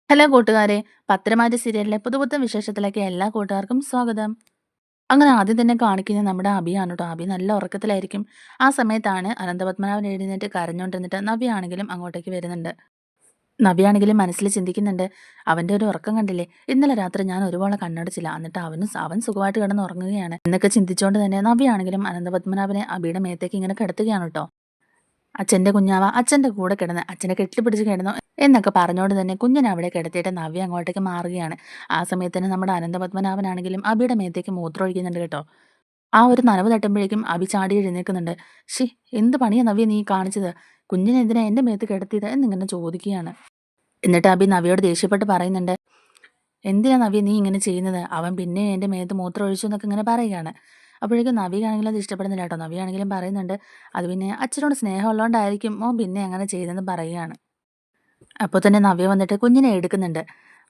Hello കൂട്ടുകാരെ! പത്രമാറ്റ് സീരിയലിലെ പുതുപുത്തൻ വിശേഷത്തിലേക്ക് എല്ലാ കൂട്ടുകാർക്കും സ്വാഗതം. അങ്ങനെ ആദ്യം തന്നെ കാണിക്കുന്നത് നമ്മുടെ അഭിയാണ് ട്ടോ. അഭി നല്ല ഉറക്കത്തിലായിരിക്കും. ആ സമയത്താണ് അനന്തപത്മനാഭൻ എഴുന്നേറ്റ് കരഞ്ഞോണ്ടിരുന്നിട്ട് നവ്യയാണെങ്കിലും അങ്ങോട്ടേക്ക് വരുന്നുണ്ട്. നവ്യയാണെങ്കിലും മനസ്സിൽ ചിന്തിക്കുന്നുണ്ട്. അവന്റെ ഒരു ഉറക്കം കണ്ടില്ലേ? ഇന്നലെ രാത്രി ഞാൻ ഒരുപാട് കണ്ണടച്ചില്ല. എന്നിട്ട് അവൻ സുഖമായിട്ട് കിടന്ന് ഉറങ്ങുകയാണ് എന്നൊക്കെ ചിന്തിച്ചുകൊണ്ട് തന്നെ നവ്യയാണെങ്കിലും അനന്തപത്മനാഭനെ അഭിയുടെ മേത്തേക്ക് ഇങ്ങനെ കിടത്തുകയാണ് ട്ടോ. അച്ഛന്റെ കുഞ്ഞാവ അച്ഛന്റെ കൂടെ കിടന്ന് അച്ഛനെ കെട്ടിപ്പിടിച്ച് കിടന്നു എന്നൊക്കെ പറഞ്ഞുകൊണ്ട് തന്നെ കുഞ്ഞിനെ അവിടെ കിടത്തിയിട്ട് നവ്യ അങ്ങോട്ടേക്ക് മാറുകയാണ്. ആ സമയത്ത് തന്നെ നമ്മുടെ അനന്തപത്മനാഭനാണെങ്കിലും അഭിയുടെ മേത്തേക്ക് മൂത്രമൊഴിക്കുന്നുണ്ട് കേട്ടോ. ആ ഒരു നനവ് തട്ടുമ്പോഴേക്കും അഭി ചാടി എഴുന്നേൽക്കുന്നുണ്ട്. "ശ്ശി! എന്ത് പണിയാ നവ്യ നീ കാണിച്ചത്? കുഞ്ഞിനെ എന്തിനാ എന്റെ മേത്ത് കിടത്തിയത്?" എന്നിങ്ങനെ ചോദിക്കുകയാണ്. എന്നിട്ട് അഭി നവ്യയോട് ദേഷ്യപ്പെട്ട് പറയുന്നുണ്ട്. "എന്തിനാ നവ്യ നീ ഇങ്ങനെ ചെയ്യുന്നത്? അവൻ പിന്നെയും എന്റെ മേത്ത് മൂത്രം ഒഴിച്ചു" എന്നൊക്കെ ഇങ്ങനെ പറയുകയാണ്. അപ്പോഴേക്കും നവ്യയാണെങ്കിലും അത് ഇഷ്ടപ്പെടുന്നില്ല കേട്ടോ. നവ്യയാണെങ്കിലും പറയുന്നുണ്ട്, "അത് പിന്നെ അച്ഛനോട് സ്നേഹം ഉള്ളോണ്ടായിരിക്കും മോൻ പിന്നെ അങ്ങനെ ചെയ്തതെന്ന്" പറയുകയാണ്. അപ്പോൾ തന്നെ നവ്യ വന്നിട്ട് കുഞ്ഞിനെ എടുക്കുന്നുണ്ട്.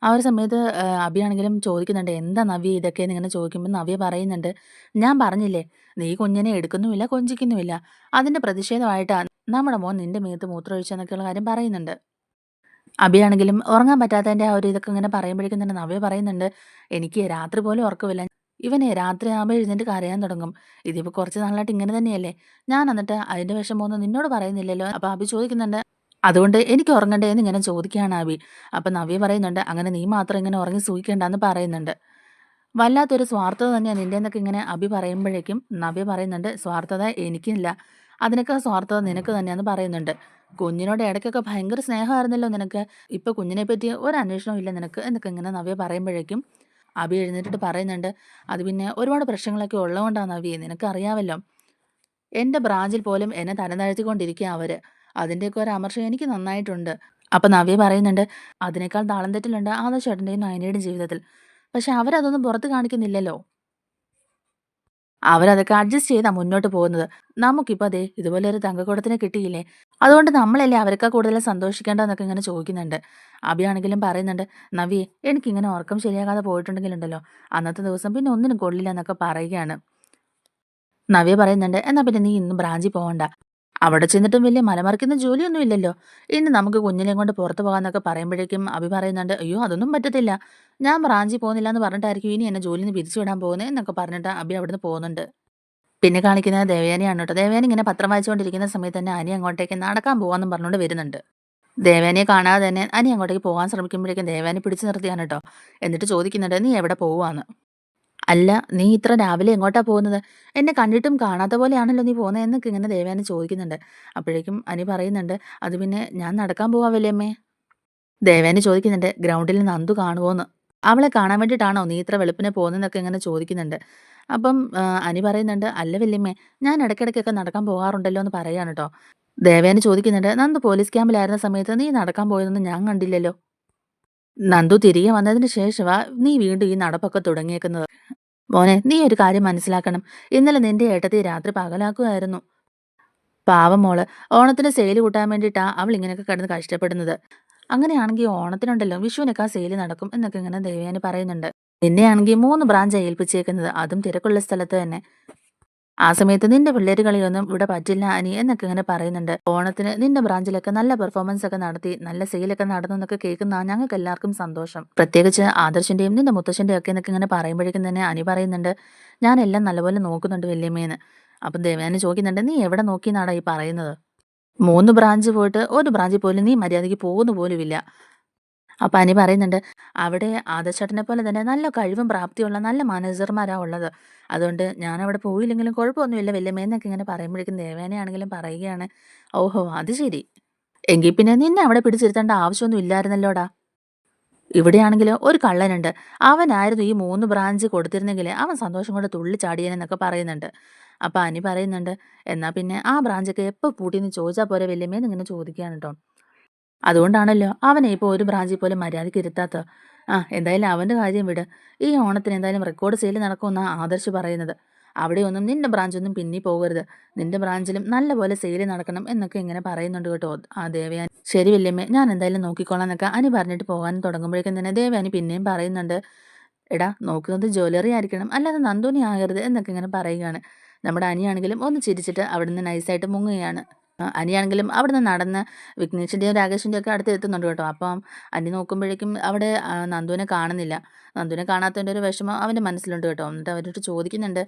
ആ ഒരു സമയത്ത് അഭിയാണെങ്കിലും ചോദിക്കുന്നുണ്ട്, "എന്താ നവ്യ ഇതൊക്കെ?" എന്നിങ്ങനെ ചോദിക്കുമ്പോൾ നവ്യ പറയുന്നുണ്ട്, "ഞാൻ പറഞ്ഞില്ലേ, നീ കുഞ്ഞിനെ എടുക്കുന്നുമില്ല, കൊഞ്ചിക്കുന്നുമില്ല. അതിന്റെ പ്രതിഷേധമായിട്ടാ നമ്മുടെ മോൻ നിന്റെ മേത്ത് മൂത്രമൊഴിച്ചെന്നൊക്കെയുള്ള കാര്യം പറയുന്നുണ്ട്." അഭിയാണെങ്കിലും ഉറങ്ങാൻ പറ്റാത്തതിന്റെ ആ ഒരു ഇതൊക്കെ ഇങ്ങനെ പറയുമ്പോഴേക്കും തന്നെ നവ്യ പറയുന്നുണ്ട്, "എനിക്ക് രാത്രി പോലും ഉറക്കമില്ല. ഇവനെ രാത്രിയാകുമ്പോൾ എഴുന്നേറ്റ് കരയാൻ തുടങ്ങും. ഇതിപ്പോൾ കുറച്ച് നാളായിട്ട് ഇങ്ങനെ തന്നെയല്ലേ. ഞാൻ എന്നിട്ട് അതിന്റെ വിഷമമൊന്നും നിന്നോട് പറയുന്നില്ലല്ലോ." അപ്പോൾ അഭി ചോദിക്കുന്നുണ്ട്, "അതുകൊണ്ട് എനിക്ക് ഉറങ്ങണ്ടേ?" എന്നിങ്ങനെ ചോദിക്കുകയാണ് അഭി. അപ്പം നവ്യ പറയുന്നുണ്ട്, "അങ്ങനെ നീ മാത്രം ഇങ്ങനെ ഉറങ്ങി സൂഹിക്കണ്ടാന്ന്" പറയുന്നുണ്ട്. "വല്ലാത്തൊരു സ്വാർത്ഥത തന്നെയാ നിന്റേന്നൊക്കെ" ഇങ്ങനെ അഭി പറയുമ്പോഴേക്കും നവ്യ പറയുന്നുണ്ട്, "സ്വാർത്ഥത എനിക്കില്ല. അതിനേക്കാൾ സ്വാർത്ഥത നിനക്ക് തന്നെയാന്ന്" പറയുന്നുണ്ട്. "കുഞ്ഞിനോട് ഇടയ്ക്കൊക്കെ ഭയങ്കര സ്നേഹമായിരുന്നല്ലോ നിനക്ക്. ഇപ്പൊ കുഞ്ഞിനെ പറ്റി ഒരു അന്വേഷണവും ഇല്ല നിനക്ക്" എന്നൊക്കെ ഇങ്ങനെ നവ്യ പറയുമ്പോഴേക്കും അഭി എഴുന്നേറ്റിട്ട് പറയുന്നുണ്ട്, "അത് പിന്നെ ഒരുപാട് പ്രശ്നങ്ങളൊക്കെ ഉള്ളതുകൊണ്ടാ നവ്യേ. നിനക്കറിയാവല്ലോ. എന്റെ ബ്രാഞ്ചിൽ പോലും എന്നെ തരം താഴ്ത്തിക്കൊണ്ടിരിക്കാ അവര്. അതിന്റെയൊക്കെ ഒരു അമർഷം എനിക്ക് നന്നായിട്ടുണ്ട്." അപ്പൊ നവ്യ പറയുന്നുണ്ട്, "അതിനേക്കാൾ താളം തെറ്റലുണ്ട് ആദർശേട്ടന്റെയും നയനയുടെയും ജീവിതത്തിൽ. പക്ഷെ അവരതൊന്നും പുറത്ത് കാണിക്കുന്നില്ലല്ലോ. അവരതൊക്കെ അഡ്ജസ്റ്റ് ചെയ്താ മുന്നോട്ട് പോകുന്നത്. നമുക്കിപ്പോ ദേ ഇതുപോലെ ഒരു തങ്കക്കുടത്തിനെ കിട്ടിയില്ലേ. അതുകൊണ്ട് നമ്മളല്ലേ അവരെക്കാൾ കൂടുതൽ സന്തോഷിക്കേണ്ടതെന്നൊക്കെ" ഇങ്ങനെ ചോദിക്കുന്നുണ്ട്. അഭിയാണെങ്കിലും പറയുന്നുണ്ട്, "നവ്യേ, എനിക്കിങ്ങനെ ഉറക്കം ശരിയാകാതെ പോയിട്ടുണ്ടെങ്കിലുണ്ടല്ലോ, അന്നത്തെ ദിവസം പിന്നെ ഒന്നിനും കൊള്ളില്ല" എന്നൊക്കെ പറയുകയാണ്. നവ്യ പറയുന്നുണ്ട്, "എന്നാ പിന്നെ നീ ഇന്ന് ബ്രാഞ്ചിൽ പോവണ്ട. അവിടെ ചെന്നിട്ടും വലിയ മലമറിക്കുന്ന ജോലിയൊന്നും ഇല്ലല്ലോ. ഇനി നമുക്ക് കുഞ്ഞിനെയും കൊണ്ട് പുറത്ത് പോകാന്നൊക്കെ" പറയുമ്പോഴേക്കും അഭി പറയുന്നുണ്ട്, "അയ്യോ അതൊന്നും പറ്റത്തില്ല. ഞാൻ ബ്രാഞ്ചിൽ പോകുന്നില്ല എന്ന് പറഞ്ഞിട്ടായിരിക്കും ഇനി എന്നെ ജോലിയിൽ നിന്ന് പിരിച്ചു വിടാൻ പോകുന്നത്" എന്നൊക്കെ പറഞ്ഞിട്ട് അഭി അവിടുന്ന് പോകുന്നുണ്ട്. പിന്നെ കാണിക്കുന്നത് ദേവയാനിയാണ് കേട്ടോ. ദേവയാനി ഇങ്ങനെ പത്രം വായിച്ചുകൊണ്ടിരിക്കുന്ന സമയത്ത് തന്നെ അനി അങ്ങോട്ടേക്ക് നടക്കാൻ പോവാന്നും പറഞ്ഞുകൊണ്ട് വരുന്നുണ്ട്. ദേവയാനിയെ കാണാതെ തന്നെ അനി അങ്ങോട്ടേക്ക് പോകാൻ ശ്രമിക്കുമ്പോഴേക്കും ദേവയാനി പിടിച്ചു നിർത്തിയാണ് കേട്ടോ. എന്നിട്ട് ചോദിക്കുന്നുണ്ട്, "നീ എവിടെ പോവാന്ന്?" "അല്ല, നീ ഇത്ര രാവിലെ എങ്ങോട്ടാ പോകുന്നത്? എന്നെ കണ്ടിട്ടും കാണാത്ത പോലെയാണല്ലോ നീ പോകുന്നത്" എന്നൊക്കെ ഇങ്ങനെ ദേവയാനി ചോദിക്കുന്നുണ്ട്. അപ്പോഴേക്കും അനി പറയുന്നുണ്ട്, "അത് പിന്നെ ഞാൻ നടക്കാൻ പോവാ വല്യമ്മേ." ദേവയാനി ചോദിക്കുന്നുണ്ട്, "ഗ്രൗണ്ടിൽ നന്ദു കാണുവോന്ന്? അവളെ കാണാൻ വേണ്ടിയിട്ടാണോ നീ ഇത്ര വെളുപ്പിനെ പോകുന്നതെന്നൊക്കെ ഇങ്ങനെ ചോദിക്കുന്നുണ്ട്." അപ്പം അനി പറയുന്നുണ്ട്, "അല്ല വല്യമ്മേ, ഞാൻ ഇടയ്ക്കിടയ്ക്കൊക്കെ നടക്കാൻ പോകാറുണ്ടല്ലോ" എന്ന് പറയാണ് ട്ടോ. ദേവയാനി ചോദിക്കുന്നുണ്ട്, "നന്ദു പോലീസ് ക്യാമ്പിലായിരുന്ന സമയത്ത് നീ നടക്കാൻ പോയതൊന്നും ഞാൻ കണ്ടില്ലല്ലോ. നന്ദു തിരികെ വന്നതിന് ശേഷവാ നീ വീണ്ടും ഈ നടപ്പൊക്കെ തുടങ്ങിയേക്കുന്നത്. മോനെ, നീ ഒരു കാര്യം മനസ്സിലാക്കണം. ഇന്നലെ നിന്റെ ഏട്ടത്തി രാത്രി പകലാക്കുമായിരുന്നു. പാവം മോള്. ഓണത്തിന് സെയില് കൂട്ടാൻ വേണ്ടിയിട്ടാ അവൾ ഇങ്ങനെയൊക്കെ കിടന്ന് കഷ്ടപ്പെടുന്നത്. അങ്ങനെയാണെങ്കിൽ ഓണത്തിനുണ്ടല്ലോ വിഷുവിനൊക്കെ ആ സെയില് നടക്കും" എന്നൊക്കെ ഇങ്ങനെ ദേവയാനി പറയുന്നുണ്ട്. "നിന്നെയാണെങ്കിൽ 3 ബ്രാഞ്ചാ ഏൽപ്പിച്ചേക്കുന്നത്. അതും തിരക്കുള്ള സ്ഥലത്ത് തന്നെ. ആ സമയത്ത് നിന്റെ പിള്ളേര് കളിയൊന്നും ഇവിടെ പറ്റില്ല അനി" എന്നൊക്കെ ഇങ്ങനെ പറയുന്നുണ്ട്. "ഓണത്തിന് നിന്റെ ബ്രാഞ്ചിലൊക്കെ നല്ല പെർഫോമൻസ് ഒക്കെ നടത്തി നല്ല സെയിലൊക്കെ നടന്നു എന്നൊക്കെ കേൾക്കുന്ന ഞങ്ങൾക്ക് എല്ലാവർക്കും സന്തോഷം. പ്രത്യേകിച്ച് ആദർശിന്റെയും നിന്റെ മുത്തശ്ശന്റെയും ഒക്കെ" എന്നൊക്കെ ഇങ്ങനെ പറയുമ്പോഴേക്കും തന്നെ അനി പറയുന്നുണ്ട്, "ഞാനെല്ലാം നല്ലപോലെ നോക്കുന്നുണ്ട് വല്യമ്മേന്ന്." അപ്പം ദേവയാനി ചോദിക്കുന്നുണ്ട്, "നീ എവിടെ നോക്കിയെന്നാടാ ഈ പറയുന്നത്? 3 ബ്രാഞ്ച് പോയിട്ട് ഒരു ബ്രാഞ്ചിൽ പോലും നീ മര്യാദയ്ക്ക് പോകുന്നു പോലുമില്ല." അപ്പൊ അനി പറയുന്നുണ്ട്, "അവിടെ ആദർശേട്ടനെ പോലെ തന്നെ നല്ല കഴിവും പ്രാപ്തിയുള്ള നല്ല മാനേജർമാരാ ഉള്ളത്. അതുകൊണ്ട് ഞാനവിടെ പോയില്ലെങ്കിലും കുഴപ്പമൊന്നുമില്ല വല്യമ്മേ" എന്നൊക്കെ ഇങ്ങനെ പറയുമ്പോഴേക്കും ദേവയാനിയാണെങ്കിലും പറയുകയാണ്, "ഓഹോ അത് ശരി. എങ്കിൽ പിന്നെ നിന്നെ അവിടെ പിടിച്ചിരുത്തേണ്ട ആവശ്യമൊന്നും ഇല്ലായിരുന്നല്ലോടാ. ഇവിടെയാണെങ്കിലോ ഒരു കള്ളനുണ്ട്. അവനായിരുന്നു ഈ 3 ബ്രാഞ്ച് കൊടുത്തിരുന്നെങ്കില് അവൻ സന്തോഷം കൊണ്ട് തുള്ളിച്ചാടിയേനെന്നൊക്കെ" പറയുന്നുണ്ട്. അപ്പൊ അനി പറയുന്നുണ്ട്, "എന്നാ പിന്നെ ആ ബ്രാഞ്ചൊക്കെ എപ്പോ പൂട്ടിയെന്ന് ചോദിച്ചാ പോരെ വല്യമ്മേ" എന്നിങ്ങനെ ചോദിക്കുകയാണ് ട്ടോ. അതുകൊണ്ടാണല്ലോ അവനെ ഇപ്പോൾ ഒരു ബ്രാഞ്ചിൽ പോലും മര്യാദയ്ക്ക് ഇരുത്താത്തത്. ആ എന്തായാലും അവന്റെ കാര്യം വിട്. ഈ ഓണത്തിന് എന്തായാലും റെക്കോർഡ് സെയിൽ നടക്കുമെന്നാ ആദർശ് പറയുന്നത്. അവിടെയൊന്നും നിന്റെ ബ്രാഞ്ചൊന്നും പിന്നി പോകരുത്. നിന്റെ ബ്രാഞ്ചിലും നല്ലപോലെ സെയിൽ നടക്കണം എന്നൊക്കെ ഇങ്ങനെ പറയുന്നുണ്ട് കേട്ടോ ആ ദേവയാനി. "ശരി വല്യമ്മേ, ഞാൻ എന്തായാലും നോക്കിക്കോളാം" എന്നൊക്കെ അനി പറഞ്ഞിട്ട് പോകാൻ തുടങ്ങുമ്പോഴേക്കും തന്നെ ദേവയാനി പിന്നെയും പറയുന്നുണ്ട്, "എടാ നോക്കുന്നത് ജ്വല്ലറി ആയിരിക്കണം, അല്ലാതെ നന്ദൂനി ആകരുത്" എന്നൊക്കെ ഇങ്ങനെ പറയുകയാണ്. നമ്മുടെ അനിയാണെങ്കിലും ഒന്ന് ചിരിച്ചിട്ട് അവിടുന്ന് നൈസായിട്ട് മുങ്ങുകയാണ്. അനിയാണെങ്കിലും അവിടുന്ന് നടന്ന് വിഘ്നേഷിൻ്റെയും രാകേഷിൻ്റെയും ഒക്കെ അടുത്ത് എത്തുന്നുണ്ട് കേട്ടോ. അപ്പം അനി നോക്കുമ്പോഴേക്കും അവിടെ നന്ദുവിനെ കാണുന്നില്ല. നന്ദുവിനെ കാണാത്തതിൻ്റെ ഒരു വിഷമം അവൻ്റെ മനസ്സിലുണ്ട് കേട്ടോ. എന്നിട്ട് അവരോട് ചോദിക്കുന്നുണ്ട്,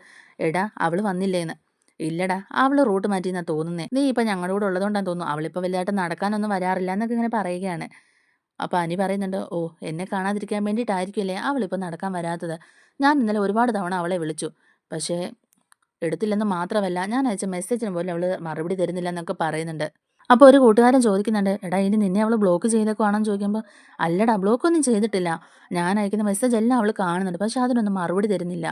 എടാ അവള് വന്നില്ലേന്ന്. ഇല്ലടാ അവള് റൂട്ട് മാറ്റിയെന്നാ തോന്നുന്നേ. നീ ഇപ്പം ഞങ്ങളുടെ കൂടെ ഉള്ളതുകൊണ്ടാന്ന് തോന്നുന്നു. അവളിപ്പോൾ വലുതായിട്ട് നടക്കാനൊന്നും വരാറില്ല എന്നൊക്കെ ഇങ്ങനെ പറയുകയാണ്. അപ്പോൾ അനി പറയുന്നുണ്ട്, ഓ എന്നെ കാണാതിരിക്കാൻ വേണ്ടിയിട്ടായിരിക്കുമല്ലേ അവളിപ്പോൾ നടക്കാൻ വരാത്തത്. ഞാൻ ഇന്നലെ ഒരുപാട് തവണ അവളെ വിളിച്ചു. പക്ഷേ എടുത്തില്ലെന്ന് മാത്രമല്ല, ഞാൻ അയച്ച മെസ്സേജിന് പോലും അവള് മറുപടി തരുന്നില്ല എന്നൊക്കെ പറയുന്നുണ്ട്. അപ്പോൾ ഒരു കൂട്ടുകാരൻ ചോദിക്കുന്നുണ്ട്, എടാ ഇനി നിന്നെ അവള് ബ്ലോക്ക് ചെയ്തേക്കുവാണെന്ന് ചോദിക്കുമ്പോൾ, അല്ലടാ ബ്ലോക്കൊന്നും ചെയ്തിട്ടില്ല. ഞാൻ അയക്കുന്ന മെസ്സേജ് എല്ലാം അവള് കാണുന്നുണ്ട്. പക്ഷെ അതിനൊന്നും മറുപടി തരുന്നില്ല.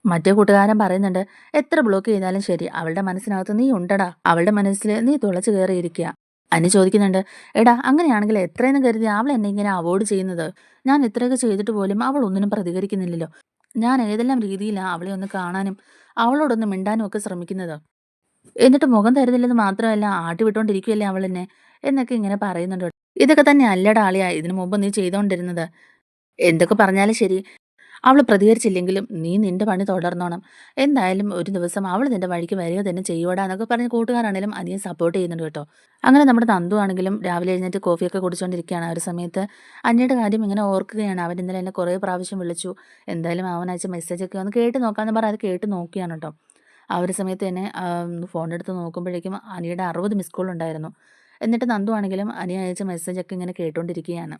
മറ്റേ കൂട്ടുകാരൻ പറയുന്നുണ്ട്, എത്ര ബ്ലോക്ക് ചെയ്താലും ശരി അവളുടെ മനസ്സിനകത്ത് നീ ഉണ്ടടാ. അവളുടെ മനസ്സിൽ നീ തുളച്ചു കയറിയിരിക്കുക. അനി ചോദിക്കുന്നുണ്ട്, എടാ അങ്ങനെയാണെങ്കിൽ എത്രയെന്ന് കരുതി അവൾ എന്നെ ഇങ്ങനെ അവോയ്ഡ് ചെയ്യുന്നത്? ഞാൻ ഇത്രയൊക്കെ ചെയ്തിട്ട് പോലും അവൾ ഒന്നിനും പ്രതികരിക്കുന്നില്ലല്ലോ. ഞാൻ ഏതെല്ലാം രീതിയിലാണ് അവളെ ഒന്ന് കാണാനും അവളോടൊന്ന് മിണ്ടാനും ഒക്കെ ശ്രമിക്കുന്നത്. എന്നിട്ട് മുഖം തരുന്നില്ലെന്ന് മാത്രമല്ല ആട്ടി വിട്ടോണ്ടിരിക്കുകയല്ലേ അവളെന്നെ എന്നൊക്കെ ഇങ്ങനെ പറയുന്നുണ്ട്. ഇതൊക്കെ തന്നെ അല്ലടാ ആളിയാ ഇതിനു മുമ്പ് നീ ചെയ്തോണ്ടിരുന്നത്. എന്തൊക്കെ പറഞ്ഞാലും ശരി അവള് പ്രതികരിച്ചില്ലെങ്കിലും നീ നിന്റെ പണി തുടർന്നോണം. എന്തായാലും ഒരു ദിവസം അവള് നിന്റെ വഴിക്ക് വരിക തന്നെ ചെയ്യുവടാ എന്നൊക്കെ പറഞ്ഞ് കൂട്ടുകാരാണേലും അനിയെ സപ്പോർട്ട് ചെയ്യുന്നുണ്ട് കേട്ടോ. അങ്ങനെ നമ്മുടെ നന്ദു ആണെങ്കിലും രാവിലെ എഴുന്നേറ്റ് കോഫിയൊക്കെ കുടിച്ചുകൊണ്ടിരിക്കുകയാണ്. ആ ഒരു സമയത്ത് അനിയുടെ കാര്യം ഇങ്ങനെ ഓർക്കുകയാണ്. അവൻ ഇന്നലെ എന്നെ കുറേ പ്രാവശ്യം വിളിച്ചു. എന്തായാലും അവൻ അയച്ച മെസ്സേജൊക്കെ ഒന്ന് കേട്ട് നോക്കാമെന്ന് പറഞ്ഞ് അത് കേട്ട് നോക്കിയാണ് കേട്ടോ. ആ ഒരു സമയത്ത് തന്നെ ഫോണെടുത്ത് നോക്കുമ്പോഴേക്കും അനിയുടെ 60 മിസ് കോൾ ഉണ്ടായിരുന്നു. എന്നിട്ട് നന്ദു ആണെങ്കിലും അനി അയച്ച മെസ്സേജൊക്കെ ഇങ്ങനെ കേട്ടോണ്ടിരിക്കുകയാണ്.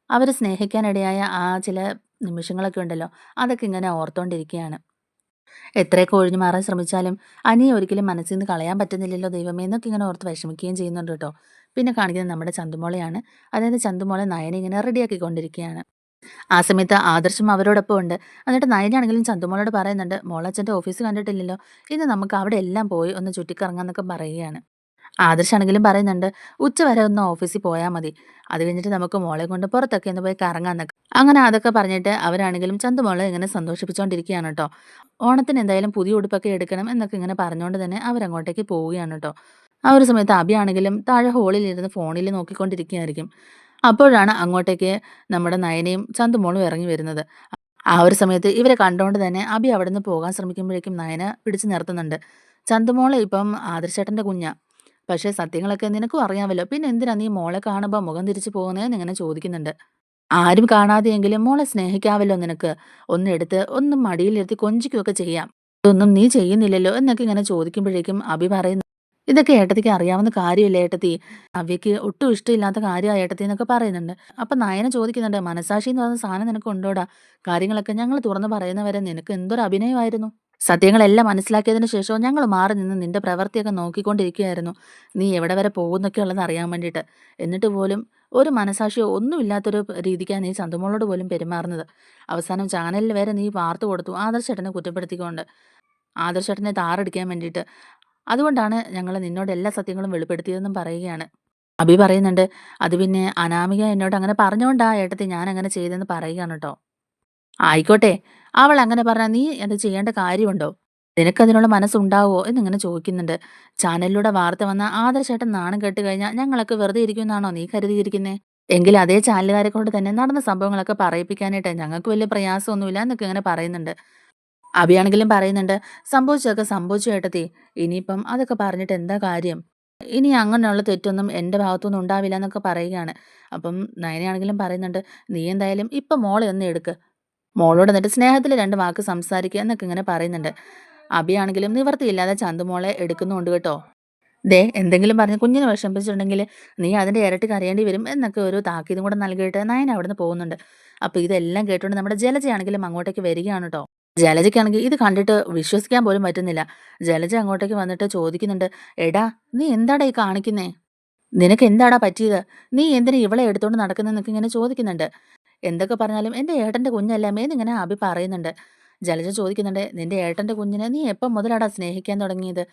അവര് സ്നേഹിക്കാനിടയായ ആ ചില നിമിഷങ്ങളൊക്കെ ഉണ്ടല്ലോ, അതൊക്കെ ഇങ്ങനെ ഓർത്തോണ്ടിരിക്കുകയാണ്. എത്രയൊക്കെ ഒഴിഞ്ഞു മാറാൻ ശ്രമിച്ചാലും അനിയെ ഒരിക്കലും മനസ്സിൽ നിന്ന് കളയാൻ പറ്റുന്നില്ലല്ലോ ദൈവമേ എന്നൊക്കെ ഇങ്ങനെ ഓർത്ത് വിഷമിക്കുകയും ചെയ്യുന്നുണ്ട് കേട്ടോ. പിന്നെ കാണിക്കുന്നത് നമ്മുടെ ചന്തുമോളെയാണ്. അതായത് ചന്തുമോളെ നയന ഇങ്ങനെ റെഡിയാക്കിക്കൊണ്ടിരിക്കുകയാണ്. ആ സമയത്ത് ആദർശം അവരോടൊപ്പം ഉണ്ട്. എന്നിട്ട് നയനയാണെങ്കിലും ചന്തുമോളോട് പറയുന്നുണ്ട്, മോളച്ഛൻ്റെ ഓഫീസ് കണ്ടിട്ടില്ലല്ലോ, ഇന്ന് നമുക്ക് അവിടെ എല്ലാം പോയി ഒന്ന് ചുറ്റിക്കറങ്ങാന്നൊക്കെ പറയുകയാണ്. ആദർശാണെങ്കിലും പറയുന്നുണ്ട്, ഉച്ചവരെ ഒന്ന് ഓഫീസിൽ പോയാൽ മതി. അത് കഴിഞ്ഞിട്ട് നമുക്ക് മോളെ കൊണ്ട് പുറത്തൊക്കെ ഒന്ന് പോയി കറങ്ങാന്നൊക്കെ. അങ്ങനെ അതൊക്കെ പറഞ്ഞിട്ട് അവരാണെങ്കിലും ചന്തുമോളെ ഇങ്ങനെ സന്തോഷിപ്പിച്ചുകൊണ്ടിരിക്കുകയാണ് കേട്ടോ. ഓണത്തിന് എന്തായാലും പുതിയ ഉടുപ്പൊക്കെ എടുക്കണം എന്നൊക്കെ ഇങ്ങനെ പറഞ്ഞുകൊണ്ട് തന്നെ അവരങ്ങോട്ടേക്ക് പോവുകയാണ് കേട്ടോ. ആ ഒരു സമയത്ത് അഭിയാണെങ്കിലും താഴെ ഹോളിൽ ഇരുന്ന് ഫോണിൽ നോക്കിക്കൊണ്ടിരിക്കുകയായിരിക്കും. അപ്പോഴാണ് അങ്ങോട്ടേക്ക് നമ്മുടെ നയനയും ചന്തുമോളും ഇറങ്ങി വരുന്നത്. ആ ഒരു സമയത്ത് ഇവരെ കണ്ടോണ്ട് തന്നെ അഭി അവിടുന്ന് പോകാൻ ശ്രമിക്കുമ്പോഴേക്കും നയന പിടിച്ചു നിർത്തുന്നുണ്ട്. ചന്തുമോളെ ഇപ്പം ആദർശേട്ടൻ്റെ കുഞ്ഞാ. പക്ഷേ സത്യങ്ങളൊക്കെ നിനക്കും അറിയാമല്ലോ. പിന്നെ എന്തിനാ നീ മോളെ കാണുമ്പോൾ മുഖം തിരിച്ചു പോകുന്നതെന്ന് ഇങ്ങനെ ചോദിക്കുന്നുണ്ട്. ആരും കാണാതെയെങ്കിലും മോളെ സ്നേഹിക്കാവല്ലോ നിനക്ക്. ഒന്നെടുത്ത് ഒന്ന് മടിയിലിരുത്തി കൊഞ്ചിക്കുകയൊക്കെ ചെയ്യാം. ഇതൊന്നും നീ ചെയ്യുന്നില്ലല്ലോ എന്നൊക്കെ ഇങ്ങനെ ചോദിക്കുമ്പോഴേക്കും അഭി പറയുന്നു, ഇതൊക്കെ ഏട്ടത്തിക്ക് അറിയാവുന്ന കാര്യമില്ല ഏട്ടത്തി. അവ്യക്ക് ഒട്ടും ഇഷ്ടമില്ലാത്ത കാര്യമാണ് ഏട്ടത്തി എന്നൊക്കെ പറയുന്നുണ്ട്. അപ്പൊ നയന ചോദിക്കുന്നുണ്ട്, മനസാക്ഷി എന്ന് പറയുന്ന സാധനം നിനക്ക് ഉണ്ടോടാ? കാര്യങ്ങളൊക്കെ ഞങ്ങൾ തുറന്നു പറയുന്നവരെ നിനക്ക് എന്തൊരു അഭിനയമായിരുന്നു. സത്യങ്ങളെല്ലാം മനസ്സിലാക്കിയതിന് ശേഷവും ഞങ്ങൾ മാറി നിന്ന് നിന്റെ പ്രവൃത്തിയൊക്കെ നോക്കിക്കൊണ്ടിരിക്കുകയായിരുന്നു. നീ എവിടെ വരെ പോകുന്നൊക്കെ ഉള്ളതെന്ന് അറിയാൻ വേണ്ടിയിട്ട്. എന്നിട്ട് പോലും ഒരു മനസാക്ഷിയോ ഒന്നുമില്ലാത്തൊരു രീതിക്കാണ് നീ ചന്തുമോളോട് പോലും പെരുമാറുന്നത്. അവസാനം ചാനലിൽ വരെ നീ വാർത്ത കൊടുത്തു ആദർശേട്ടനെ കുറ്റപ്പെടുത്തിക്കൊണ്ട്. ആദർശേട്ടനെ താറടിക്കാൻ വേണ്ടിയിട്ട്. അതുകൊണ്ടാണ് ഞങ്ങൾ നിന്നോട് എല്ലാ സത്യങ്ങളും വെളിപ്പെടുത്തിയതെന്നും പറയുകയാണ്. അഭി പറയുന്നുണ്ട്, അത് പിന്നെ അനാമിക എന്നോട് അങ്ങനെ പറഞ്ഞുകൊണ്ടാ ഏട്ടത്തി ഞാൻ അങ്ങനെ ചെയ്തതെന്ന് പറയുകയാണ് കേട്ടോ. ആയിക്കോട്ടെ. അവൾ അങ്ങനെ പറഞ്ഞാൽ നീ അത് ചെയ്യേണ്ട കാര്യമുണ്ടോ? നിനക്കതിനുള്ള മനസ്സുണ്ടാവോ? എന്നിങ്ങനെ ചോദിക്കുന്നുണ്ട്. ചാനലിലൂടെ വാർത്ത വന്ന ആദർശേട്ടൻ നാണം കേട്ട് കഴിഞ്ഞാൽ ഞങ്ങളൊക്കെ വെറുതെ ഇരിക്കുമെന്നാണോ നീ കരുതിയിരിക്കുന്നേ? എങ്കിൽ അതേ ചാനലുകാരെ കൊണ്ട് തന്നെ നടന്ന സംഭവങ്ങളൊക്കെ പറയിപ്പിക്കാനായിട്ട് ഞങ്ങൾക്ക് വലിയ പ്രയാസമൊന്നുമില്ല എന്നൊക്കെ ഇങ്ങനെ പറയുന്നുണ്ട്. അഭിയാണെങ്കിലും പറയുന്നുണ്ട്, സംഭവിച്ചതൊക്കെ സംഭവിച്ചു ഏട്ടത്തി. ഇനിയിപ്പം അതൊക്കെ പറഞ്ഞിട്ട് എന്താ കാര്യം? ഇനി അങ്ങനെയുള്ള തെറ്റൊന്നും എൻ്റെ ഭാഗത്തുനിന്ന് ഉണ്ടാവില്ല എന്നൊക്കെ പറയുകയാണ്. അപ്പം നയനയാണെങ്കിലും പറയുന്നുണ്ട്, നീ എന്തായാലും ഇപ്പം മോളെ ഒന്ന് എടുക്ക്. മോളോട് എന്നിട്ട് സ്നേഹത്തിൽ 2 വാക്ക് സംസാരിക്കുക എന്നൊക്കെ ഇങ്ങനെ പറയുന്നുണ്ട്. അഭിയാണെങ്കിലും നിവർത്തിയില്ലാതെ ചന്തുമോളെ എടുക്കുന്നുണ്ട് കേട്ടോ. ദേ എന്തെങ്കിലും പറഞ്ഞ് കുഞ്ഞിനെ വിഷമിപ്പിച്ചിട്ടുണ്ടെങ്കിൽ നീ അതിൻ്റെ ഇരട്ടി കരയേണ്ടി വരും എന്നൊക്കെ ഒരു താക്കീതും കൂടെ നൽകിയിട്ട് നയന അവിടുന്ന് പോകുന്നുണ്ട്. അപ്പോൾ ഇതെല്ലാം കേട്ടുകൊണ്ട് നമ്മുടെ ജലജയാണെങ്കിലും അങ്ങോട്ടേക്ക് വരികയാണ് കേട്ടോ. ജലജയ്ക്കാണെങ്കിൽ ഇത് കണ്ടിട്ട് വിശ്വസിക്കാൻ പോലും പറ്റുന്നില്ല. ജലജ അങ്ങോട്ടേക്ക് വന്നിട്ട് ചോദിക്കുന്നുണ്ട്, എടാ നീ എന്താടാ ഈ കാണിക്കുന്നേ? നിനക്ക് എന്താടാ പറ്റിയത്? നീ എന്തിനാ ഇവളെ എടുത്തോണ്ട് നടക്കുന്നതെന്നൊക്കെ ഇങ്ങനെ ചോദിക്കുന്നുണ്ട്. എന്തൊക്കെ പറഞ്ഞാലും എൻ്റെ ഏട്ടൻ്റെ കുഞ്ഞല്ലേ അമ്മേ എന്നിങ്ങനെ അഭി പറയുന്നുണ്ട്. ജലജ ചോദിക്കുന്നുണ്ട്, നിന്റെ ഏട്ടൻ്റെ കുഞ്ഞിനെ നീ എപ്പം മുതലാടാ സ്നേഹിക്കാൻ തുടങ്ങിയത്?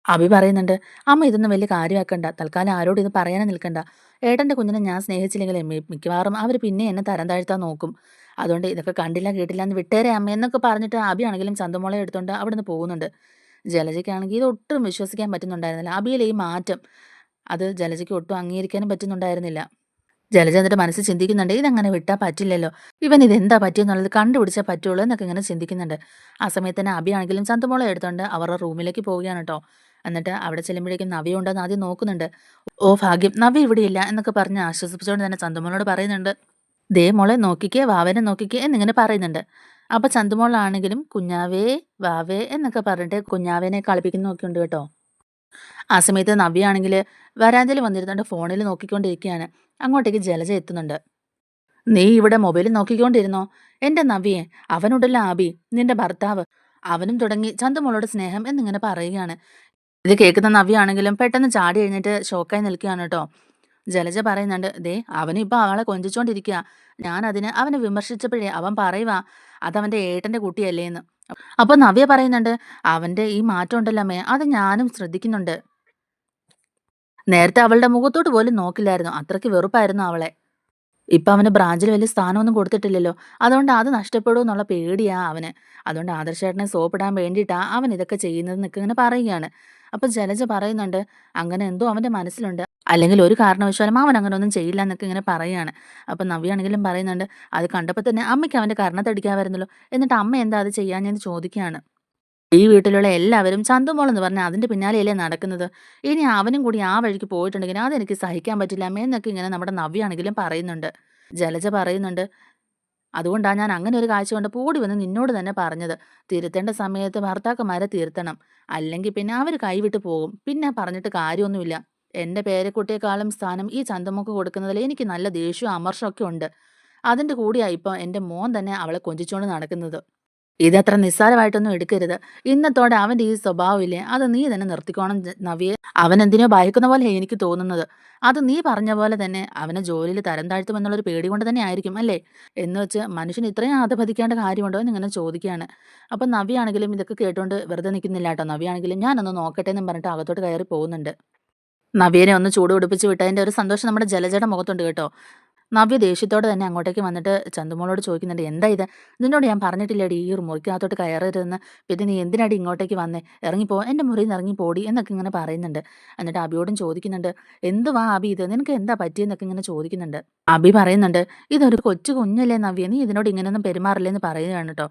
അഭി പറയുന്നുണ്ട്, അമ്മ ഇതൊന്നും വലിയ കാര്യമാക്കണ്ട. തൽക്കാലം ആരോടും ഇത് പറയാനും നിൽക്കണ്ട. ഏട്ടൻ്റെ കുഞ്ഞിനെ ഞാൻ സ്നേഹിച്ചില്ലെങ്കിൽ മിക്കവാറും അവർ പിന്നെ എന്നെ തരം താഴ്ത്താൻ നോക്കും. അതുകൊണ്ട് ഇതൊക്കെ കണ്ടില്ല കേട്ടില്ല എന്ന് വിട്ടേരെ അമ്മ എന്നൊക്കെ പറഞ്ഞിട്ട് അഭിയാണെങ്കിലും ചന്തുമോളെ എടുത്തുകൊണ്ട് അവിടുന്ന് പോകുന്നുണ്ട്. ജലജയ്ക്കാണെങ്കിൽ ഇത് ഒട്ടും വിശ്വസിക്കാൻ പറ്റുന്നുണ്ടായിരുന്നില്ല. അഭിയിലെ ഈ മാറ്റം അത് ജലജയ്ക്ക് ഒട്ടും അംഗീകരിക്കാനും പറ്റുന്നുണ്ടായിരുന്നില്ല. ജലജ എന്നിട്ട് മനസ്സിൽ ചിന്തിക്കുന്നുണ്ട്, ഇതങ്ങനെ വിട്ടാൽ പറ്റില്ലല്ലോ. ഇവൻ ഇതെന്താ പറ്റിയെന്നുള്ളത് കണ്ടുപിടിച്ചാൽ പറ്റുള്ളൂ എന്നൊക്കെ ഇങ്ങനെ ചിന്തിക്കുന്നുണ്ട്. ആ സമയത്ത് തന്നെ അഭിയാണെങ്കിലും ചന്തുമോളെ എടുത്തുകൊണ്ട് അവരുടെ റൂമിലേക്ക് പോവുകയാണ് കേട്ടോ. എന്നിട്ട് അവിടെ ചെല്ലുമ്പോഴേക്കും നവ്യ ഉണ്ടോന്ന് ആദ്യം നോക്കുന്നുണ്ട്. ഓ ഭാഗ്യം, നവ്യ ഇവിടെയില്ല എന്നൊക്കെ പറഞ്ഞ് ആശ്വസിപ്പിച്ചുകൊണ്ട് തന്നെ ചന്തുമോളോട് പറയുന്നുണ്ട്. ദേ മോളെ നോക്കിക്കേ, വാവനെ നോക്കിക്കേ എന്നിങ്ങനെ പറയുന്നുണ്ട്. അപ്പൊ ചന്തുമോളാണെങ്കിലും കുഞ്ഞാവേ വാവേ എന്നൊക്കെ പറഞ്ഞിട്ട് കുഞ്ഞാവേനെ കളിപ്പിക്കുന്നൊക്കെ ഉണ്ട് കേട്ടോ. ആ സമയത്ത് നവ്യ ആണെങ്കിൽ വരാന്തയിൽ വന്നിരുന്നുകൊണ്ട് ഫോണിൽ നോക്കിക്കൊണ്ടിരിക്കുകയാണ്. അങ്ങോട്ടേക്ക് ജലജ എത്തുന്നുണ്ട്. നീ ഇവിടെ മൊബൈലിൽ നോക്കിക്കൊണ്ടിരുന്നോ? എന്റെ നവ്യേ, അവനുണ്ടല്ലോ ആബി, നിന്റെ ഭർത്താവ്, അവനും തുടങ്ങി ചന്തുമോളോട് സ്നേഹം എന്നിങ്ങനെ പറയുകയാണ്. ഇത് കേൾക്കുന്ന നവ്യ ആണെങ്കിലും പെട്ടെന്ന് ചാടി എഴുന്നേറ്റ് ഷോക്കായി നിൽക്കുകയാണ് കേട്ടോ. ജലജ പറയുന്നുണ്ട്, ദേ അവന് ഇപ്പൊ അവളെ കൊഞ്ചിച്ചോണ്ടിരിക്കുക. ഞാൻ അവനെ വിമർശിച്ചപ്പോഴേ അവൻ പറയുവാ അതവന്റെ ഏട്ടന്റെ കുട്ടിയല്ലേന്ന്. അപ്പൊ നവ്യ പറയുന്നുണ്ട്, അവന്റെ ഈ മാറ്റം ഉണ്ടല്ലോ അമ്മേ, അത് ഞാനും ശ്രദ്ധിക്കുന്നുണ്ട്. നേരത്തെ അവളുടെ മുഖത്തോട്ട് പോലും നോക്കില്ലായിരുന്നു, അത്രയ്ക്ക് വെറുപ്പായിരുന്നു അവളെ. ഇപ്പൊ അവന് ബ്രാഞ്ചിൽ വലിയ സ്ഥാനമൊന്നും കൊടുത്തിട്ടില്ലല്ലോ. അതുകൊണ്ട് അത് നഷ്ടപ്പെടും എന്നുള്ള പേടിയാ അവന്. അതുകൊണ്ട് ആദർശേട്ടനെ സോപ്പിടാൻ വേണ്ടിയിട്ടാ അവൻ ഇതൊക്കെ ചെയ്യുന്നതെന്നൊക്കെ ഇങ്ങനെ പറയുകയാണ്. അപ്പൊ ജലജ പറയുന്നുണ്ട്, അങ്ങനെ എന്തോ അവന്റെ മനസ്സിലുണ്ട്. അല്ലെങ്കിൽ ഒരു കാരണവശാലും അവൻ അങ്ങനെ ഒന്നും ചെയ്യില്ല എന്നൊക്കെ ഇങ്ങനെ പറയാണ്. അപ്പൊ നവ്യാണെങ്കിലും പറയുന്നുണ്ട്, അത് കണ്ടപ്പോ തന്നെ അമ്മയ്ക്ക് അവന്റെ കർണത്തടിക്കാമായിരുന്നല്ലോ. എന്നിട്ട് അമ്മ എന്താ അത് ചെയ്യാഞ്ഞെന്ന് ചോദിക്കുകയാണ്. ഈ വീട്ടിലുള്ള എല്ലാവരും ചന്തുമോളെന്ന് പറഞ്ഞാൽ അതിന്റെ പിന്നാലെയല്ലേ നടക്കുന്നത്. ഇനി അവനും കൂടി ആ വഴിക്ക് പോയിട്ടുണ്ടെങ്കിൽ അതെനിക്ക് സഹിക്കാൻ പറ്റില്ല അമ്മേ എന്നൊക്കെ ഇങ്ങനെ നമ്മുടെ നവ്യാണെങ്കിലും പറയുന്നുണ്ട്. ജലജ പറയുന്നുണ്ട്, അതുകൊണ്ടാ ഞാൻ അങ്ങനെ ഒരു കാഴ്ച കണ്ടപ്പോൾ ഓടി വന്ന് നിന്നോട് തന്നെ പറഞ്ഞത്. തിരുത്തേണ്ട സമയത്ത് ഭർത്താക്കന്മാരെ തിരുത്തണം. അല്ലെങ്കിൽ പിന്നെ അവര് കൈവിട്ട് പോകും. പിന്നെ പറഞ്ഞിട്ട് കാര്യമൊന്നുമില്ല. എന്റെ പേരക്കുട്ടിയെക്കാളും സ്ഥാനം ഈ ചന്തമുക്ക് കൊടുക്കുന്നതിൽ എനിക്ക് നല്ല ദേഷ്യവും അമർഷവും ഒക്കെ ഉണ്ട്. അതിന്റെ കൂടിയാ ഇപ്പൊ എന്റെ മോൻ തന്നെ അവളെ കൊഞ്ചിച്ചോണ്ട് നടക്കുന്നത്. ഇതത്ര നിസ്സാരമായിട്ടൊന്നും എടുക്കരുത്. ഇന്നത്തോടെ അവന്റെ ഈ സ്വഭാവമില്ലേ, അത് നീ തന്നെ നിർത്തിക്കോണം നവ്യേ. അവനെന്തിനോ ഭയക്കുന്ന പോലെയാ എനിക്ക് തോന്നുന്നത്. അത് നീ പറഞ്ഞ പോലെ തന്നെ അവനെ ജോലിയിൽ തരം താഴ്ത്തുമെന്നുള്ളൊരു പേടി കൊണ്ട് തന്നെ ആയിരിക്കും അല്ലേ? എന്ന് വെച്ച് മനുഷ്യന് ഇത്രയും അധപതിക്കേണ്ട കാര്യമുണ്ടോ എന്നിങ്ങനെ ചോദിക്കുകയാണ്. അപ്പം നവ്യയാണെങ്കിലും ഇതൊക്കെ കേട്ടോണ്ട് വെറുതെ നിൽക്കുന്നില്ല കേട്ടോ. നവ്യയാണെങ്കിലും ഞാനൊന്ന് നോക്കട്ടെ എന്നും പറഞ്ഞിട്ട് അകത്തോട്ട് കയറി പോകുന്നുണ്ട്. നവ്യനെ ഒന്ന് ചൂട് പിടിപ്പിച്ച് വിട്ടതിന്റെ ഒരു സന്തോഷം നമ്മുടെ ജലജയുടെ മുഖത്തുണ്ട് കേട്ടോ. നവ്യ ദേഷ്യത്തോടെ തന്നെ അങ്ങോട്ടേക്ക് വന്നിട്ട് ചന്തുമോളോട് ചോദിക്കുന്നുണ്ട്, എന്താ ഇത്? നിന്നോട് ഞാൻ പറഞ്ഞിട്ടില്ലേടി ഈ മുറിക്കകത്തോട്ട് കയറരുതെന്ന്. പിന്നെ നീ എന്തിനാടി ഇങ്ങോട്ടേക്ക് വന്നേ? ഇറങ്ങിപ്പോ, എൻ്റെ മുറിയിൽ നിന്ന് ഇറങ്ങിപ്പോടി എന്നൊക്കെ ഇങ്ങനെ പറയുന്നുണ്ട്. എന്നിട്ട് അബിയോടും ചോദിക്കുന്നുണ്ട്, എന്തുവാ അബി ഇത്? നിനക്ക് എന്താ പറ്റിയെന്നൊക്കെ ഇങ്ങനെ ചോദിക്കുന്നുണ്ട്. അബി പറയുന്നുണ്ട്, ഇതൊരു കൊച്ചു കുഞ്ഞല്ലേ നവ്യ, നീ ഇതിനോട് ഇങ്ങനെയൊന്നും പെരുമാറില്ലെന്ന് പറയുകയാണ് കേട്ടോ.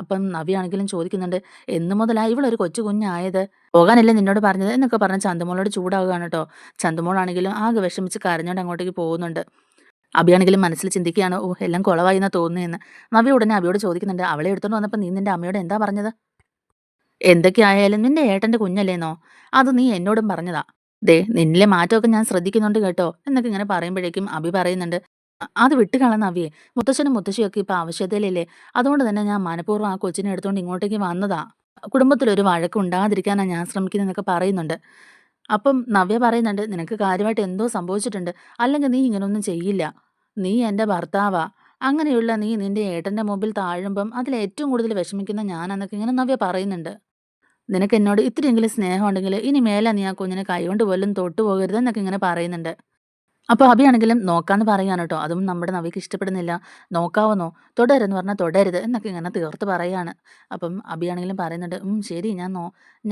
അപ്പം നവ്യ ആണെങ്കിലും ചോദിക്കുന്നുണ്ട്, എന്ന് മുതലാ ഇവളൊരു കൊച്ചു കുഞ്ഞായത്? പോകാനല്ലേ നിന്നോട് പറഞ്ഞത് എന്നൊക്കെ പറഞ്ഞ് ചന്തുമോളോട് ചൂടാവുകയാണ് കേട്ടോ. ചന്തുമോളാണെങ്കിലും ആകെ വിഷമിച്ച് കരഞ്ഞോണ്ട് അങ്ങോട്ടേക്ക് പോകുന്നുണ്ട്. അഭിയാണെങ്കിലും മനസ്സിൽ ചിന്തിക്കുകയാണ്, ഓ എല്ലാം കുളവായി എന്നാ തോന്നുന്നതെന്ന്. നവ്യ ഉടനെ അഭിയോട് ചോദിക്കുന്നുണ്ട്, അവളെ എടുത്തോണ്ട് വന്നപ്പോൾ നീ നിന്റെ അമ്മയോട് എന്താ പറഞ്ഞത്? എന്തൊക്കെയായാലും നിന്റെ ഏട്ടന്റെ കുഞ്ഞല്ലേന്നോ? അത് നീ എന്നോടും പറഞ്ഞതാ. ദേ നിന്നിലെ മാറ്റമൊക്കെ ഞാൻ ശ്രദ്ധിക്കുന്നുണ്ട് കേട്ടോ എന്നൊക്കെ ഇങ്ങനെ പറയുമ്പോഴേക്കും അഭി പറയുന്നുണ്ട്, അത് വിട്ടുകളഞ്ഞ നവ്യേ, മുത്തശ്ശനും മുത്തശ്ശിയൊക്കെ ഇപ്പൊ ആവശ്യത്തിലല്ലേ. അതുകൊണ്ട് തന്നെ ഞാൻ മനഃപൂർവ്വം ആ കൊച്ചിനെ എടുത്തോണ്ട് ഇങ്ങോട്ടേക്ക് വന്നതാ. കുടുംബത്തിലൊരു വഴക്ക് ഉണ്ടാകാതിരിക്കാനാ ഞാൻ ശ്രമിക്കുന്നതെന്നൊക്കെ പറയുന്നുണ്ട്. അപ്പം നവ്യ പറയുന്നുണ്ട്, നിനക്ക് കാര്യമായിട്ട് എന്തോ സംഭവിച്ചിട്ടുണ്ട്. അല്ലെങ്കിൽ നീ ഇങ്ങനൊന്നും ചെയ്യില്ല. നീ എന്റെ ഭർത്താവാ. അങ്ങനെയുള്ള നീ നിന്റെ ഏട്ടന്റെ മുമ്പിൽ താഴുമ്പം അതിൽ ഏറ്റവും കൂടുതൽ വിഷമിക്കുന്ന ഞാനാന്നൊക്കെ ഇങ്ങനെ നവ്യ പറയുന്നുണ്ട്. നിനക്ക് എന്നോട് ഇത്തിരിയെങ്കിലും സ്നേഹം ഉണ്ടെങ്കിൽ ഇനി മേലെ നീ ആ കുഞ്ഞിനെ കൈകൊണ്ട് പോലും തൊട്ടു പോകരുത് എന്നൊക്കെ ഇങ്ങനെ പറയുന്നുണ്ട്. അപ്പൊ അഭിയാണെങ്കിലും നോക്കാന്ന് പറയാണ് കേട്ടോ. അതും നമ്മുടെ നവിക്ക് ഇഷ്ടപ്പെടുന്നില്ല. നോക്കാവോന്നോ? തൊടരുതെന്ന് പറഞ്ഞാൽ തൊടരുത് എന്നൊക്കെ ഇങ്ങനെ തീർത്ത് പറയാണ്. അപ്പം അഭിയാണെങ്കിലും പറയുന്നുണ്ട്, ശരി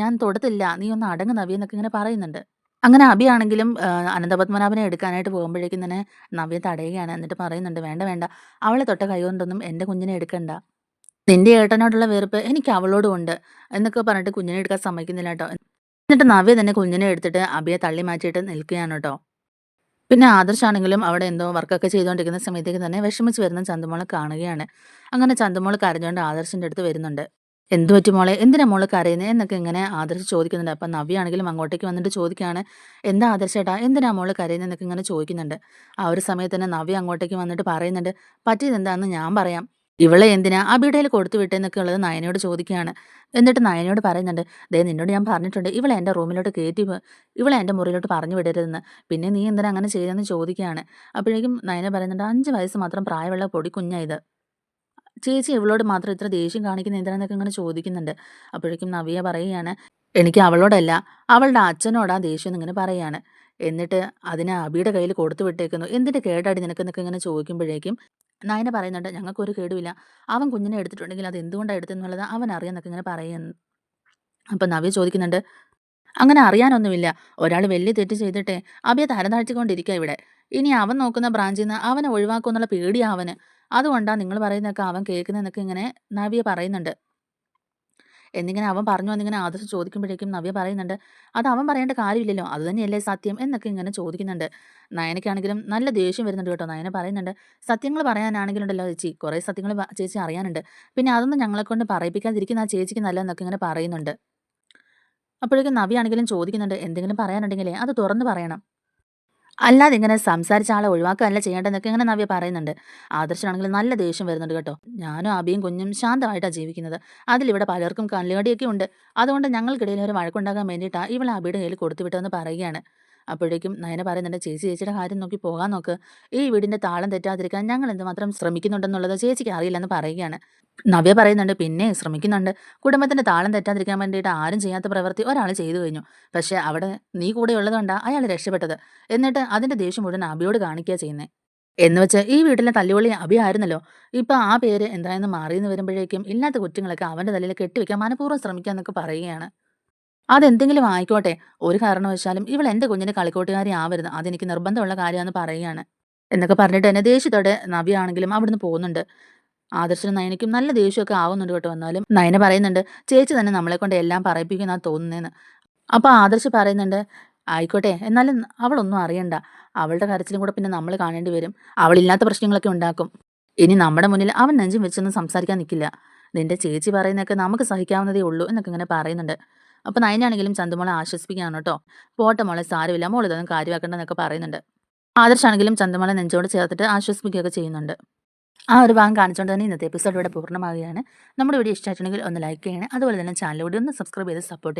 ഞാൻ തൊടത്തില്ല. നീ ഒന്ന് അടങ്ങ് നവ്യ എന്നൊക്കെ ഇങ്ങനെ പറയുന്നുണ്ട്. അങ്ങനെ അഭിയാണെങ്കിലും അനന്തപത്മനാഭനെ എടുക്കാനായിട്ട് പോകുമ്പോഴേക്കും തന്നെ നവ്യ തടയുകയാണ്. എന്നിട്ട് പറയുന്നുണ്ട്, വേണ്ട വേണ്ട, അവളെ തൊട്ട കൈ കൊണ്ടൊന്നും എൻ്റെ കുഞ്ഞിനെ എടുക്കണ്ട. നിന്റെ ഏട്ടനോടുള്ള വെറുപ്പ് എനിക്ക് അവളോടും ഉണ്ട് എന്നൊക്കെ പറഞ്ഞിട്ട് കുഞ്ഞിനെ എടുക്കാൻ സമ്മതിക്കുന്നില്ല കേട്ടോ. എന്നിട്ട് നവ്യ തന്നെ കുഞ്ഞിനെ എടുത്തിട്ട് അഭിയെ തള്ളി മാറ്റിയിട്ട് നിൽക്കുകയാണ് കേട്ടോ. പിന്നെ ആദർശാണെങ്കിലും അവിടെ എന്തോ വർക്കൊക്കെ ചെയ്തുകൊണ്ടിരിക്കുന്ന സമയത്തേക്ക് തന്നെ വിഷമിച്ച് വരുന്ന ചന്തുമോളെ കാണുകയാണ്. അങ്ങനെ ചന്തുമോൾ കരഞ്ഞുകൊണ്ട് ആദർശിന്റെ അടുത്ത് വരുന്നുണ്ട്. "എന്ത് പറ്റി മോളെ? എന്തിനാ മോള് കരയുന്നേ?" എന്നൊക്കെ ഇങ്ങനെ ആദർശ് ചോദിക്കുന്നുണ്ട്. അപ്പം നവ്യാണെങ്കിലും അങ്ങോട്ടേക്ക് വന്നിട്ട് ചോദിക്കുകയാണ്, "എന്താ ആദർശേട്ടാ? എന്തിനാ മോള് കരയുന്നേ?" എന്നൊക്കെ ഇങ്ങനെ ചോദിക്കുന്നുണ്ട്. ആ ഒരു സമയത്ത് തന്നെ നവ്യ അങ്ങോട്ടേക്ക് വന്നിട്ട് പറയുന്നുണ്ട്, "പറ്റിയതെന്താന്ന് ഞാൻ പറയാം. ഇവളെ എന്തിനാ അബിയുടെ കൊടുത്തു വിട്ടേന്നൊക്കെ ഉള്ളത് നയനയോട് ചോദിക്കുകയാണ്. എന്നിട്ട് നയനയോട് പറയുന്നുണ്ട്, "ദേ നിന്നോട് ഞാൻ പറഞ്ഞിട്ടുണ്ട് ഇവളെ എൻ്റെ റൂമിലോട്ട് ഇവളെ എൻ്റെ മുറിയിലോട്ട് പറഞ്ഞു വിടരുതെന്ന്. പിന്നെ നീ എന്തിനാ അങ്ങനെ ചെയ്തതെന്ന്" ചോദിക്കുകയാണ്. അപ്പോഴേക്കും നയന പറയുന്നുണ്ട്, "5 വയസ്സ് മാത്രം പ്രായമുള്ള പൊടിക്കുഞ്ഞാ ഇത്. ചേച്ചി ഇവളോട് മാത്രം ഇത്ര ദേഷ്യം കാണിക്കുന്നത് എന്തിനാന്നൊക്കെ ഇങ്ങനെ ചോദിക്കുന്നുണ്ട്." അപ്പോഴേക്കും നവ്യ പറയുകയാണ്, "എനിക്ക് അവളോടല്ല, അവളുടെ അച്ഛനോടാ ദേഷ്യം" എന്നിങ്ങനെ പറയാണ്. എന്നിട്ട് അതിനെ അബിയുടെ കയ്യിൽ കൊടുത്തു വിട്ടേക്കുന്നു. "എന്തിന്റെ കേടാടി നിനക്കെന്നൊക്കെ ഇങ്ങനെ ചോദിക്കുമ്പോഴേക്കും നയന പറയുന്നുണ്ട്, "ഞങ്ങൾക്കൊരു കേടുമില്ല. അവൻ കുഞ്ഞിനെ എടുത്തിട്ടുണ്ടെങ്കിൽ അത് എന്തുകൊണ്ടാ എടുത്തെന്നുള്ളത് അവൻ അറിയാന്നൊക്കെ ഇങ്ങനെ പറയുന്നു." അപ്പൊ നവ്യ ചോദിക്കുന്നുണ്ട്, "അങ്ങനെ അറിയാനൊന്നുമില്ല. ഒരാൾ വലിയ തെറ്റ് ചെയ്തിട്ടേ അബിയെ തരം താഴ്ത്തിക്കൊണ്ടിരിക്കുക ഇവിടെ. ഇനി അവൻ നോക്കുന്ന ബ്രാഞ്ചിൽ നിന്ന് അവനെ ഒഴിവാക്കുമെന്നുള്ള പേടിയാ അവന്. അതുകൊണ്ടാ നിങ്ങൾ പറയുന്നതൊക്കെ അവൻ കേൾക്കുന്നതെന്നൊക്കെ ഇങ്ങനെ നവ്യ പറയുന്നുണ്ട്. എന്നിങ്ങനെ അവൻ പറഞ്ഞു എന്നിങ്ങനെ ആദർശ് ചോദിക്കുമ്പോഴേക്കും നവ്യ പറയുന്നുണ്ട്, അത് അവൻ പറയേണ്ട കാര്യമില്ലല്ലോ, അത് തന്നെയല്ലേ സത്യം എന്നൊക്കെ ഇങ്ങനെ ചോദിക്കുന്നുണ്ട്. നയനയ്ക്കാണെങ്കിലും നല്ല ദേഷ്യം വരുന്നുണ്ട് കേട്ടോ. നയന പറയുന്നുണ്ട്, സത്യങ്ങൾ പറയാനാണെങ്കിലുണ്ടല്ലോ ചേച്ചി, കുറേ സത്യങ്ങൾ ചേച്ചി അറിയാനുണ്ട്. പിന്നെ അതൊന്നും ഞങ്ങളെ കൊണ്ട് പറയിപ്പിക്കാതിരിക്കുന്ന ആ ചേച്ചിക്ക് നല്ലതെന്നൊക്കെ ഇങ്ങനെ പറയുന്നുണ്ട്. അപ്പോഴേക്കും നവ്യാണെങ്കിലും ചോദിക്കുന്നുണ്ട്, എന്തെങ്കിലും പറയാനുണ്ടെങ്കിലേ അത് തുറന്ന് പറയണം. അല്ലാതെ ഇങ്ങനെ സംസാരിച്ച ആളെ ഒഴിവാക്കുകയല്ല ചെയ്യേണ്ടതെന്നൊക്കെ ഇങ്ങനെ നവ്യ പറയുന്നുണ്ട്. ആദർശനാണെങ്കിലും നല്ല ദേഷ്യം വരുന്നുണ്ട് കേട്ടോ. ഞാനും അബിയും കുഞ്ഞും ശാന്തമായിട്ടാണ് ജീവിക്കുന്നത്. അതിലിവിടെ പലർക്കും കള്ളികടിയൊക്കെ ഉണ്ട്. അതുകൊണ്ട് ഞങ്ങൾക്കിടയിൽ ഒരു വഴക്കുണ്ടാക്കാൻ വേണ്ടിയിട്ടാണ് ഇവളെ അബിയുടെ കയ്യിൽ കൊടുത്തു വിട്ടതെന്ന് പറയുകയാണ്. അപ്പോഴേക്കും നയന പറയുന്നുണ്ട്, ചേച്ചി ചേച്ചിയുടെ കാര്യം നോക്കി പോകാൻ നോക്ക്. ഈ വീടിന്റെ താളം തെറ്റാതിരിക്കാൻ ഞങ്ങൾ എന്തുമാത്രം ശ്രമിക്കുന്നുണ്ടെന്നുള്ളത് ചേച്ചിക്ക് അറിയില്ലെന്ന് പറയുകയാണ്. നവ്യ പറയുന്നുണ്ട്, പിന്നെ ശ്രമിക്കുന്നുണ്ട്. കുടുംബത്തിന്റെ താളം തെറ്റാതിരിക്കാൻ വേണ്ടിയിട്ട് ആരും ചെയ്യാത്ത പ്രവൃത്തി ഒരാൾ ചെയ്തു കഴിഞ്ഞു. പക്ഷെ അവിടെ നീ കൂടെ ഉള്ളതുകൊണ്ടാ അയാൾ രക്ഷപ്പെട്ടത്. എന്നിട്ട് അതിന്റെ ദേഷ്യം മുഴുവൻ അബിയോട് കാണിക്കുക ചെയ്യുന്നേ. എന്നുവെച്ച് ഈ വീട്ടിലെ തല്ലുകൊള്ളി അബി ആയിരുന്നല്ലോ. ഇപ്പൊ ആ പേര് എന്തായെന്ന് മാറിയെന്ന് വരുമ്പോഴേക്കും ഇല്ലാത്ത കുറ്റങ്ങളൊക്കെ അവന്റെ തലയിൽ കെട്ടിവെക്കാൻ മനഃപൂർവ്വം ശ്രമിക്കാന്നൊക്കെ പറയുകയാണ്. അതെന്തെങ്കിലും ആയിക്കോട്ടെ, ഒരു കാരണവശാലും ഇവൾ എന്റെ കുഞ്ഞിന്റെ കളിക്കൂട്ടുകാരി ആവരുത്. അതെനിക്ക് നിർബന്ധമുള്ള കാര്യമാണെന്ന് പറയുകയാണ്. എന്നൊക്കെ പറഞ്ഞിട്ട് തന്നെ ദേഷ്യത്തോടെ നവ്യ ആണെങ്കിലും അവിടുന്ന് പോകുന്നുണ്ട്. ആദർശനും നയനയ്ക്കും നല്ല ദേഷ്യമൊക്കെ ആവുന്നുണ്ട് കേട്ടോ. എന്നാലും നയന പറയുന്നുണ്ട്, ചേച്ചി തന്നെ നമ്മളെ കൊണ്ട് എല്ലാം പറയിപ്പിക്കുന്നാ തോന്നുന്നേന്ന്. അപ്പൊ ആദർശ് പറയുന്നുണ്ട്, ആയിക്കോട്ടെ, എന്നാലും അവളൊന്നും അറിയണ്ട. അവളുടെ കരച്ചിലും കൂടെ പിന്നെ നമ്മൾ കാണേണ്ടി വരും. അവളില്ലാത്ത പ്രശ്നങ്ങളൊക്കെ ഉണ്ടാക്കും. ഇനി നമ്മുടെ മുന്നിൽ അവൻ നെഞ്ചും വെച്ചൊന്നും സംസാരിക്കാൻ നിൽക്കില്ല. നിന്റെ ചേച്ചി പറയുന്നതൊക്കെ നമുക്ക് സഹിക്കാവുന്നതേ ഉള്ളൂ എന്നൊക്കെ ഇങ്ങനെ പറയുന്നുണ്ട്. അപ്പൊ നയനാണെങ്കിലും ചന്തുമോളെ ആശ്വസിപ്പിക്കുകയാണ് കേട്ടോ. പോട്ടെ മോളെ, സാരമില്ല, മോൾ ഇതൊന്നും കാര്യമാക്കണ്ടെന്നൊക്കെ പറയുന്നുണ്ട്. ആദർശാണെങ്കിലും ചന്തുമോളെ നെഞ്ചോട് ചേർത്തിട്ട് ആശ്വസിപ്പിക്കുകയൊക്കെ ചെയ്യുന്നുണ്ട്. ആ ഒരു ഭാഗം കാണിച്ചുകൊണ്ട് തന്നെ ഇന്നത്തെ എപ്പിസോഡ് ഇവിടെ പൂർണ്ണമാവുകയാണ്. നമ്മുടെ വീഡിയോ ഇഷ്ടമായിട്ടുണ്ടെങ്കിൽ ഒന്ന് ലൈക്ക് ചെയ്യണേ. അതുപോലെ തന്നെ ചാനൽ കൂടി ഒന്ന് സബ്സ്ക്രൈബ് ചെയ്ത് സപ്പോർട്ട്